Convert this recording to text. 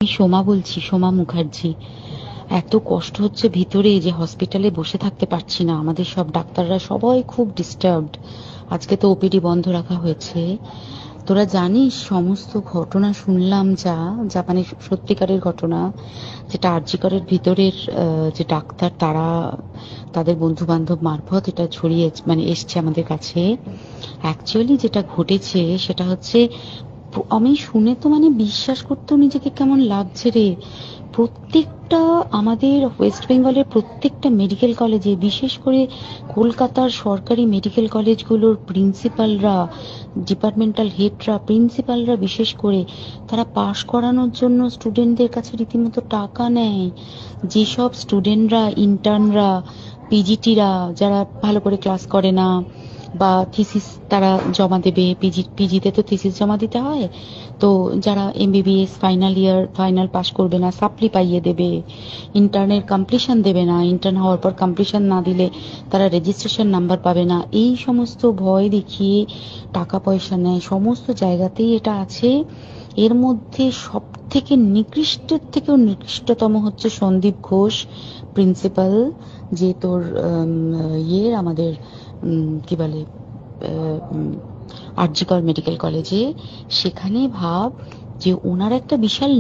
আমি সোমা বলছি, সোমা মুখার্জি। এত কষ্ট হচ্ছে ভিতরে যে হসপিটালে বসে থাকতে পারছি না। আমাদের সব ডাক্তাররা সবাই খুব ডিস্টার্বড। আজকে তো ওপিডি বন্ধ রাখা হয়েছে। তোরা জানিস সমস্ত ঘটনা শুনলাম, যা যা মানে সত্যিকারের ঘটনা, যেটা আরজি করের ভিতরের যে ডাক্তার তারা তাদের বন্ধু বান্ধব মারফত এটা ছড়িয়ে মানে এসছে আমাদের কাছে। অ্যাকচুয়ালি যেটা ঘটেছে সেটা হচ্ছে, আমি শুনে তো মানে বিশ্বাস করতেও নিজেকে কেমন লাগছে রে। প্রত্যেকটা আমাদের ওয়েস্ট বেঙ্গলের প্রত্যেকটা মেডিকেল কলেজে, বিশেষ করে কলকাতার সরকারি মেডিকেল কলেজগুলোর প্রিন্সিপালরা, ডিপার্টমেন্টাল হেডরা, প্রিন্সিপালরা বিশেষ করে, তারা পাশ করানোর জন্য স্টুডেন্টদের কাছে রীতিমতো টাকা নেয়। যেসব স্টুডেন্টরা, ইন্টার্নরা, পিজিটিরা যারা ভালো করে ক্লাস করে না বা থিসিস তারা জমা দেবে, পিজিতে তো থিসিস জমা দিতে হয়, তো যারা MBBS final year final pass করবে না সাপ্লি পাইয়ে দেবে, ইন্টার্নের কমপ্লিশন দেবে না, ইন্টার্ন হওয়ার পর কমপ্লিশন না দিলে তারা রেজিস্ট্রেশন নাম্বার পাবে না, এই সমস্ত ভয় দেখিয়ে টাকা পয়সা নেয়। সমস্ত জায়গাতেই এটা আছে। এর মধ্যে সব থেকে নিকৃষ্টের থেকেও নিকৃষ্টতম হচ্ছে সন্দীপ ঘোষ, প্রিন্সিপাল, যে তোর আমাদের কি বলে আরজি কর মেডিকেল কলেজে। সেখানে ভাব যে ওনার একটা বিশাল